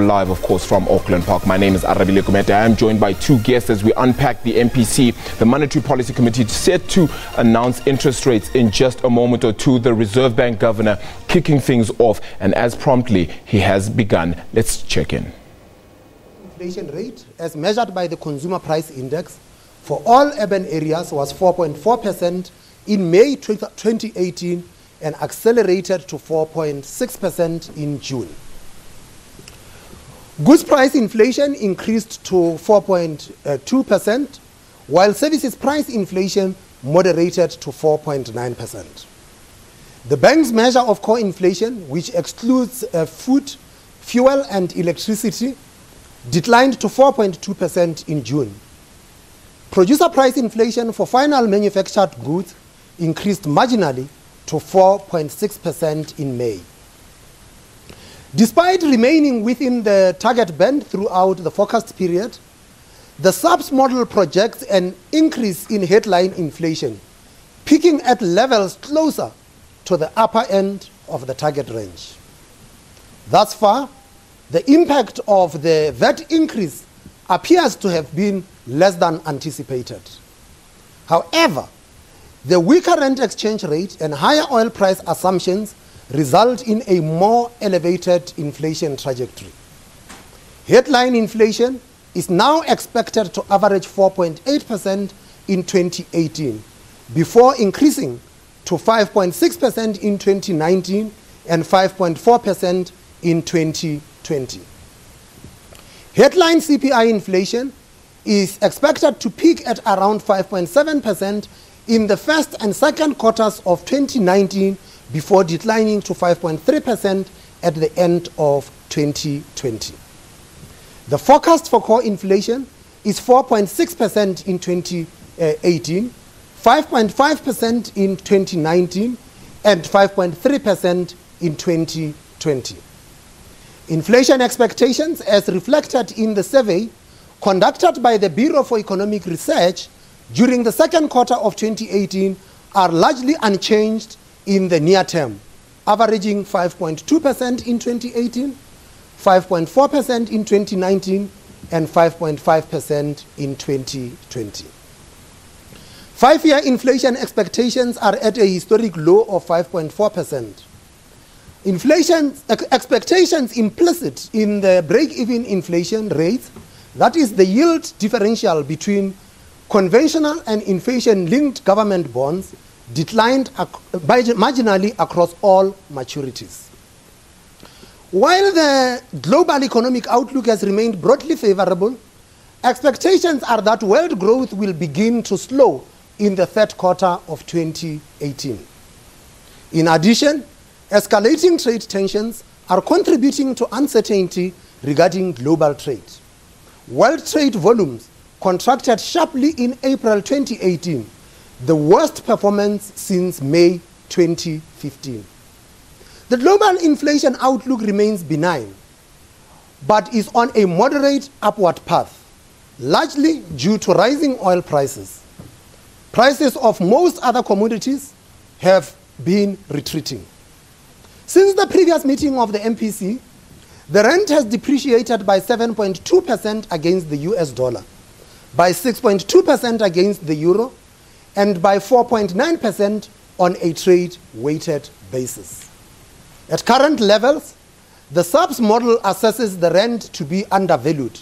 Live, of course, from Auckland Park. My name is Arabile Kumete. I am joined by two guests as we unpack the MPC, the Monetary Policy Committee, set to announce interest rates in just a moment or two. The Reserve Bank Governor kicking things off, and as promptly he has begun. Let's check in. Inflation rate, as measured by the Consumer Price Index, for all urban areas was 4.4% in May 2018 and accelerated to 4.6% in June. Goods price inflation increased to 4.2%, while services price inflation moderated to 4.9%. The bank's measure of core inflation, which excludes food, fuel and electricity, declined to 4.2% in June. Producer price inflation for final manufactured goods increased marginally to 4.6% in May. Despite remaining within the target band throughout the forecast period, the SABC model projects an increase in headline inflation, peaking at levels closer to the upper end of the target range. Thus far, the impact of the VAT increase appears to have been less than anticipated. However, the weaker rand exchange rate and higher oil price assumptions result in a more elevated inflation trajectory. Headline inflation is now expected to average 4.8% in 2018, before increasing to 5.6% in 2019 and 5.4% in 2020. Headline CPI inflation is expected to peak at around 5.7% in the first and second quarters of 2019, before declining to 5.3% at the end of 2020. The forecast for core inflation is 4.6% in 2018, 5.5% in 2019, and 5.3% in 2020. Inflation expectations, as reflected in the survey conducted by the Bureau for Economic Research during the second quarter of 2018, are largely unchanged in the near term, averaging 5.2% in 2018, 5.4% in 2019, and 5.5% in 2020. Five-year inflation expectations are at a historic low of 5.4%. Inflation expectations implicit in the break-even inflation rate, that is the yield differential between conventional and inflation-linked government bonds, declined marginally across all maturities. While the global economic outlook has remained broadly favorable, expectations are that world growth will begin to slow in the third quarter of 2018. In addition, escalating trade tensions are contributing to uncertainty regarding global trade. World trade volumes contracted sharply in April 2018, the worst performance since May 2015. The global inflation outlook remains benign, but is on a moderate upward path, largely due to rising oil prices. Prices of most other commodities have been retreating. Since the previous meeting of the MPC, the rand has depreciated by 7.2% against the US dollar, by 6.2% against the euro, and by 4.9% on a trade-weighted basis. At current levels, the SABC model assesses the rand to be undervalued,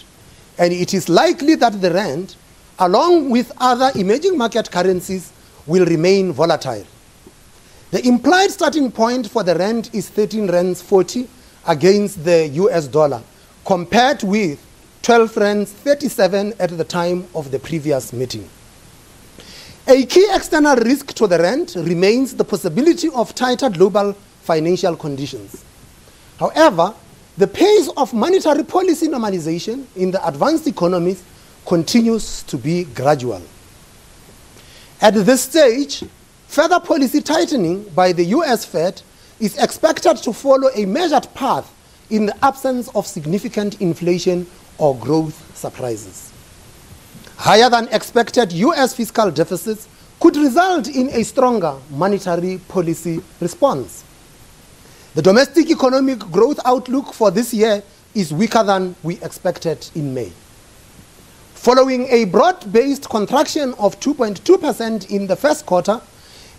and it is likely that the rand, along with other emerging market currencies, will remain volatile. The implied starting point for the rand is 13 rands 40 against the US dollar, compared with 12 rands 37 at the time of the previous meeting. A key external risk to the rand remains the possibility of tighter global financial conditions. However, the pace of monetary policy normalization in the advanced economies continues to be gradual. At this stage, further policy tightening by the US Fed is expected to follow a measured path in the absence of significant inflation or growth surprises. Higher than expected US fiscal deficits could result in a stronger monetary policy response. The domestic economic growth outlook for this year is weaker than we expected in May. Following a broad-based contraction of 2.2% in the first quarter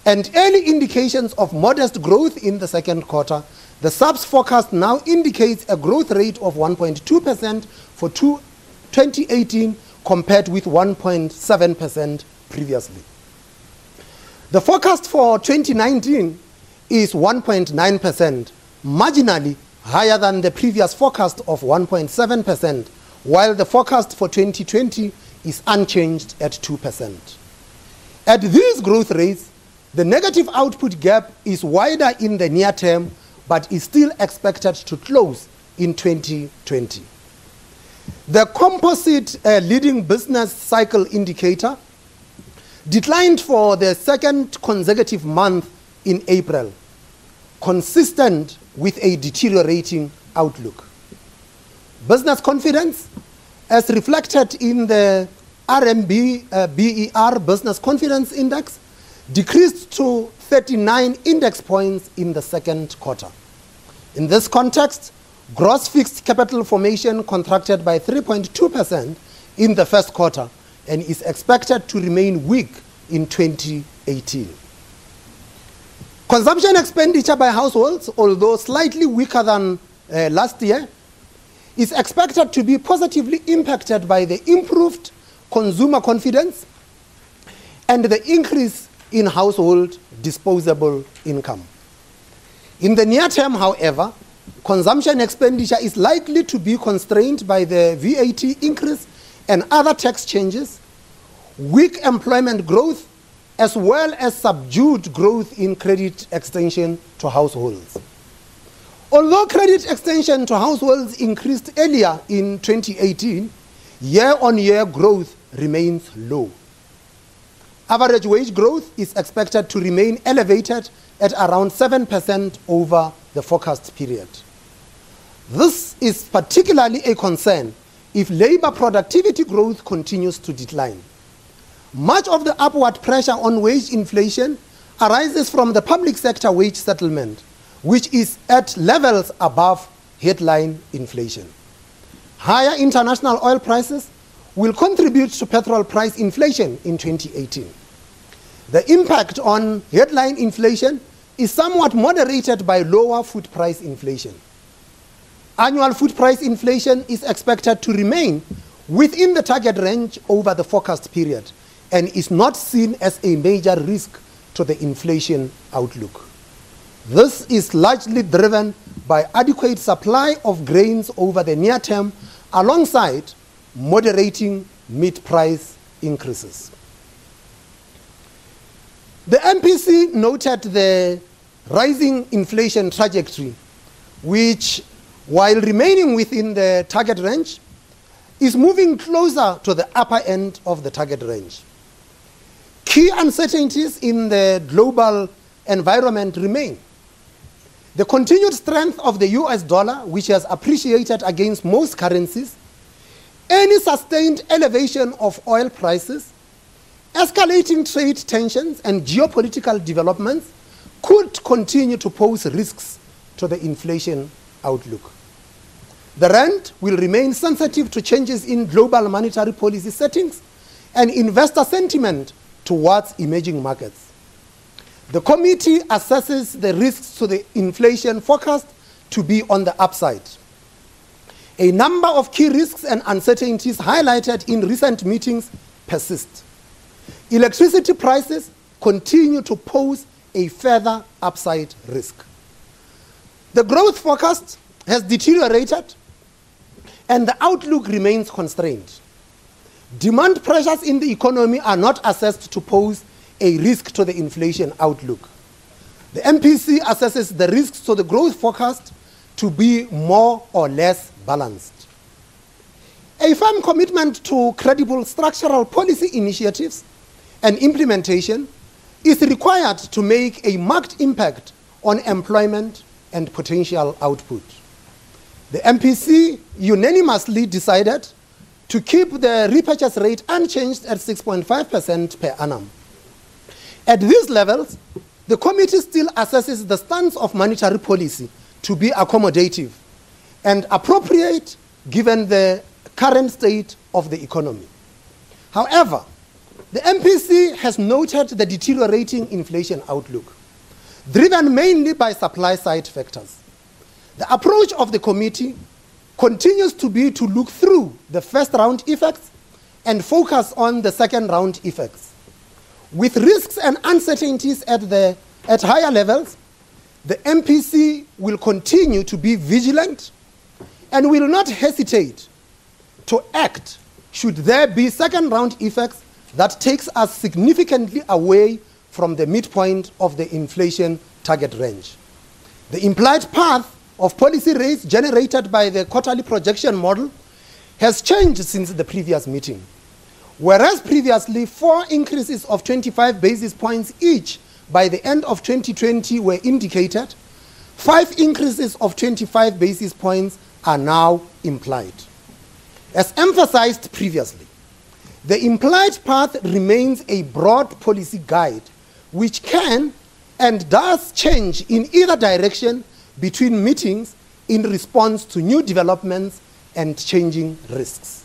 and early indications of modest growth in the second quarter, the SABC forecast now indicates a growth rate of 1.2% for 2018 compared with 1.7% previously. The forecast for 2019 is 1.9%, marginally higher than the previous forecast of 1.7%, while the forecast for 2020 is unchanged at 2%. At these growth rates, the negative output gap is wider in the near term, but is still expected to close in 2020. The composite leading business cycle indicator declined for the second consecutive month in April, consistent with a deteriorating outlook. Business confidence, as reflected in the RMB-BER Business Confidence Index, decreased to 39 index points in the second quarter. In this context, gross fixed capital formation contracted by 3.2% in the first quarter and is expected to remain weak in 2018. Consumption expenditure by households, although slightly weaker than last year, is expected to be positively impacted by the improved consumer confidence and the increase in household disposable income. In the near term, however, consumption expenditure is likely to be constrained by the VAT increase and other tax changes, weak employment growth, as well as subdued growth in credit extension to households. Although credit extension to households increased earlier in 2018, year-on-year growth remains low. Average wage growth is expected to remain elevated at around 7% over the forecast period. This is particularly a concern if labor productivity growth continues to decline. Much of the upward pressure on wage inflation arises from the public sector wage settlement, which is at levels above headline inflation. Higher international oil prices will contribute to petrol price inflation in 2018. The impact on headline inflation is somewhat moderated by lower food price inflation. Annual food price inflation is expected to remain within the target range over the forecast period and is not seen as a major risk to the inflation outlook. This is largely driven by adequate supply of grains over the near term alongside moderating meat price increases. The MPC noted the rising inflation trajectory, which, while remaining within the target range, is moving closer to the upper end of the target range. Key uncertainties in the global environment remain. The continued strength of the US dollar, which has appreciated against most currencies, any sustained elevation of oil prices, escalating trade tensions and geopolitical developments could continue to pose risks to the inflation outlook. The rand will remain sensitive to changes in global monetary policy settings and investor sentiment towards emerging markets. The committee assesses the risks to the inflation forecast to be on the upside. A number of key risks and uncertainties highlighted in recent meetings persist. Electricity prices continue to pose a further upside risk. The growth forecast has deteriorated and the outlook remains constrained. Demand pressures in the economy are not assessed to pose a risk to the inflation outlook. The MPC assesses the risks to the growth forecast to be more or less balanced. A firm commitment to credible structural policy initiatives and implementation is required to make a marked impact on employment and potential output. The MPC unanimously decided to keep the repurchase rate unchanged at 6.5% per annum. At these levels, the committee still assesses the stance of monetary policy to be accommodative and appropriate given the current state of the economy. However, the MPC has noted the deteriorating inflation outlook, driven mainly by supply-side factors. The approach of the committee continues to be to look through the first-round effects and focus on the second-round effects. With risks and uncertainties at higher levels, the MPC will continue to be vigilant and will not hesitate to act should there be second-round effects that takes us significantly away from the midpoint of the inflation target range. The implied path of policy rates generated by the quarterly projection model has changed since the previous meeting. Whereas previously 4 increases of 25 basis points each by the end of 2020 were indicated, 5 increases of 25 basis points are now implied. As emphasized previously, the implied path remains a broad policy guide which can and does change in either direction between meetings in response to new developments and changing risks.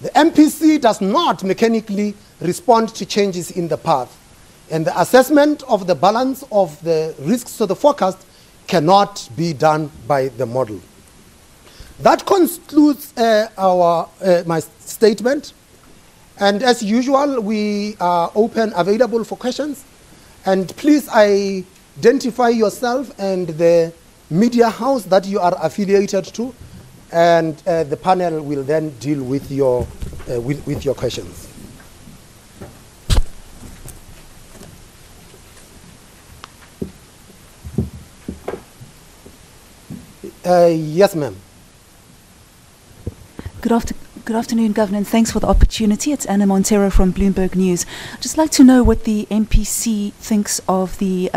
The MPC does not mechanically respond to changes in the path, and the assessment of the balance of the risks to the forecast cannot be done by the model. That concludes my statement, and as usual, we are available for questions, and please identify yourself and the media house that you are affiliated to, and the panel will then deal with your questions. Yes, ma'am. Good afternoon, Governor, and thanks for the opportunity. It's Anna Montero from Bloomberg News. I'd just like to know what the MPC thinks of the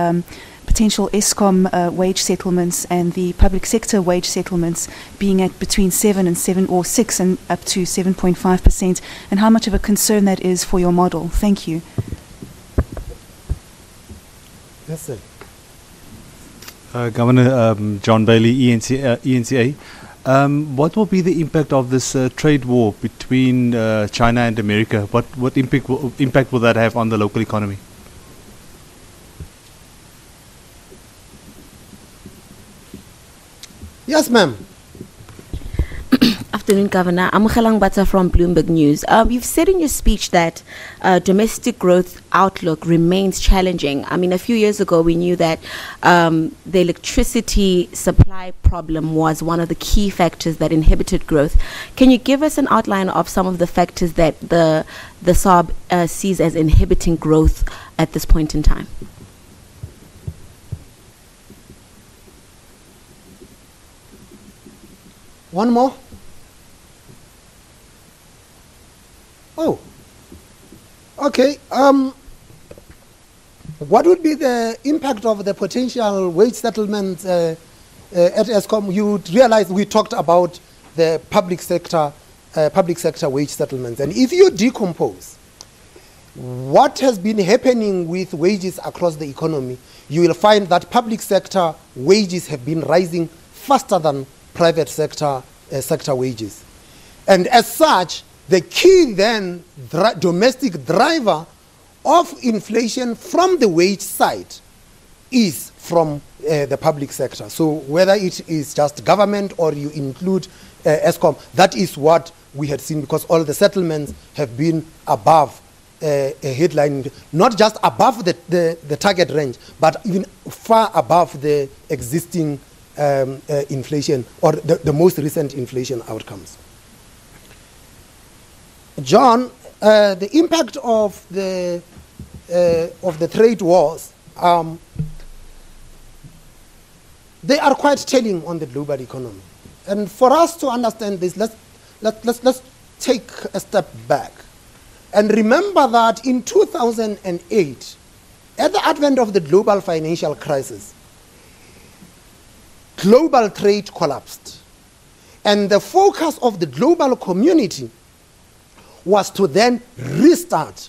potential Eskom wage settlements and the public sector wage settlements being at between 7 or 6 and up to 7.5%, and how much of a concern that is for your model. Thank you. Yes, sir. Governor John Bailey, ENCA. What will be the impact of this trade war between China and America? What impact will that have on the local economy? Yes, ma'am. Afternoon, Governor. I'm Khelang Bata from Bloomberg News. You've said in your speech that domestic growth outlook remains challenging. I mean, a few years ago, we knew that the electricity supply problem was one of the key factors that inhibited growth. Can you give us an outline of some of the factors that the SAB sees as inhibiting growth at this point in time? One more. Oh, okay. What would be the impact of the potential wage settlements at Eskom? You would realize we talked about the public sector wage settlements, and if you decompose what has been happening with wages across the economy, you will find that public sector wages have been rising faster than private sector wages, and as such, the key then domestic driver of inflation from the wage side is from the public sector. So whether it is just government or you include Eskom, that is what we had seen, because all the settlements have been above a headline, not just above the target range, but even far above the existing inflation or the most recent inflation outcomes. John, the impact of the trade wars, they are quite telling on the global economy. And for us to understand this, let's take a step back and remember that in 2008, at the advent of the global financial crisis, global trade collapsed, and the focus of the global community was to then restart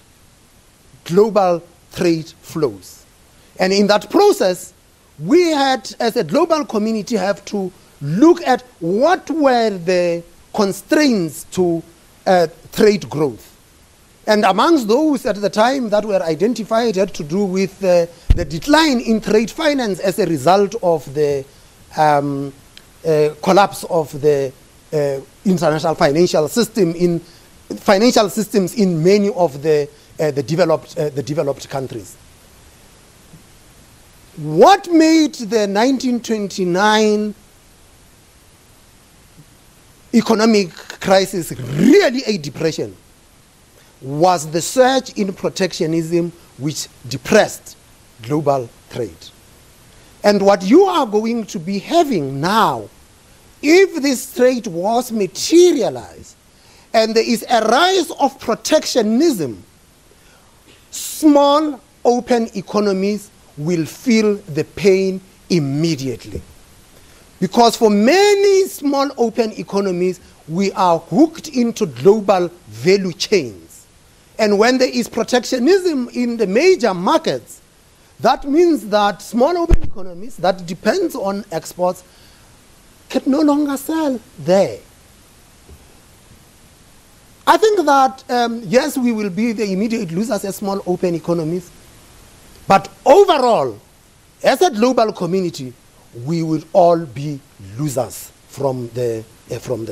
global trade flows. And in that process, we had, as a global community, have to look at what were the constraints to trade growth. And amongst those at the time that were identified had to do with the decline in trade finance as a result of the collapse of the international financial system in financial systems in many of the developed countries. What made the 1929 economic crisis really a depression was the surge in protectionism which depressed global trade. And what you are going to be having now, if this trade wars materialize and there is a rise of protectionism, small open economies will feel the pain immediately. Because for many small open economies, we are hooked into global value chains. And when there is protectionism in the major markets, that means that small open economies that depends on exports can no longer sell there. I think that, yes, we will be the immediate losers as small open economies, but overall, as a global community, we will all be losers from the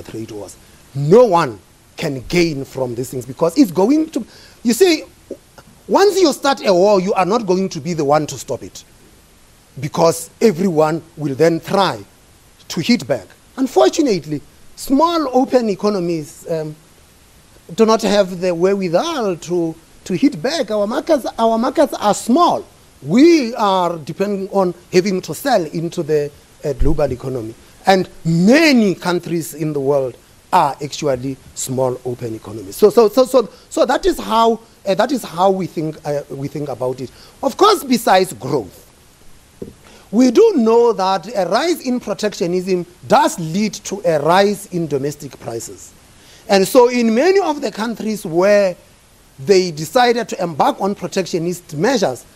trade wars. No one can gain from these things because it's going to, you see, once you start a war, you are not going to be the one to stop it because everyone will then try to hit back. Unfortunately, small open economies do not have the wherewithal to hit back. Our markets are small. We are depending on having to sell into the global economy. And many countries in the world are actually small open economies. So that is how we think about it. Of course, besides growth, we do know that a rise in protectionism does lead to a rise in domestic prices. And so in many of the countries where they decided to embark on protectionist measures,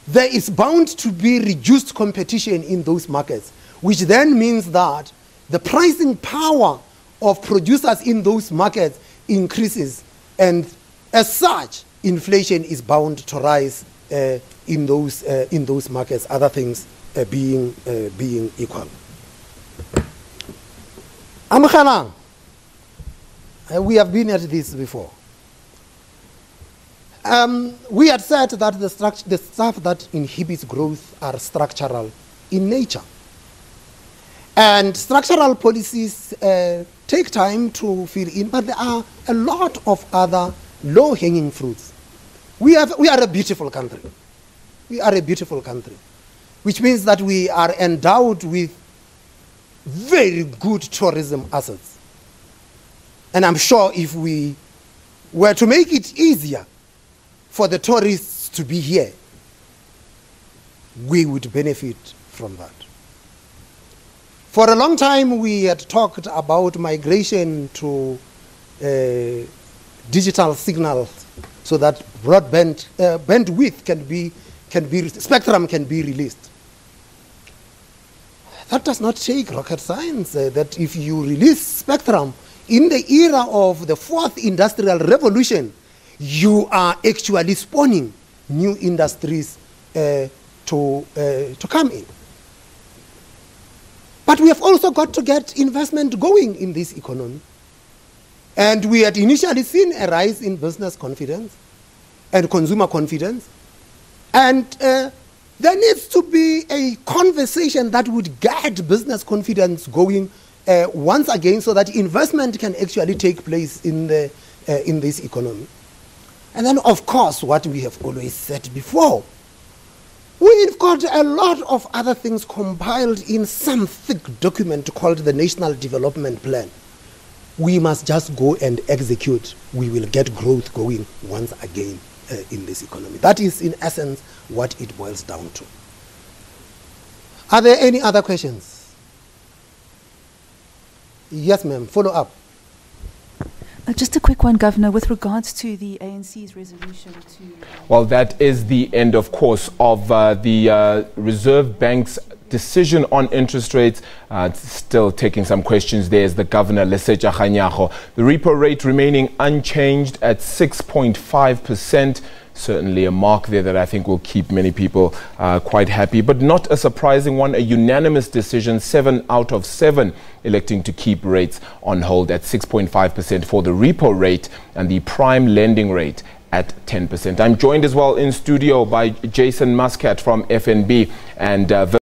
there is bound to be reduced competition in those markets, which then means that the pricing power of producers in those markets increases, and as such, inflation is bound to rise in those markets, other things being equal. Amkhalang, we have been at this before. We had said that the stuff that inhibits growth are structural in nature. And structural policies take time to fill in, but there are a lot of other low-hanging fruits. We are a beautiful country. We are a beautiful country, which means that we are endowed with very good tourism assets. And I'm sure if we were to make it easier for the tourists to be here, we would benefit from that. For a long time, we had talked about migration to digital signals so that broadband bandwidth spectrum can be released. That does not take rocket science, that if you release spectrum in the era of the fourth industrial revolution, you are actually spawning new industries to come in. But we have also got to get investment going in this economy. And we had initially seen a rise in business confidence and consumer confidence. And there needs to be a conversation that would get business confidence going once again so that investment can actually take place in this economy. And then, of course, what we have always said before, we've got a lot of other things compiled in some thick document called the National Development Plan. We must just go and execute. We will get growth going once again in this economy. That is, in essence, what it boils down to. Are there any other questions? Yes, ma'am. Follow up. Just a quick one, Governor, with regards to the ANC's resolution to... Well, that is the end, of course, of the Reserve Bank's decision on interest rates. Still taking some questions there is the governor, Lesetja Kganyago. The repo rate remaining unchanged at 6.5%. Certainly a mark there that I think will keep many people quite happy, but not a surprising one. A unanimous decision, 7 out of 7 electing to keep rates on hold at 6.5% for the repo rate and the prime lending rate at 10%. I'm joined as well in studio by Jason Muscat from FNB and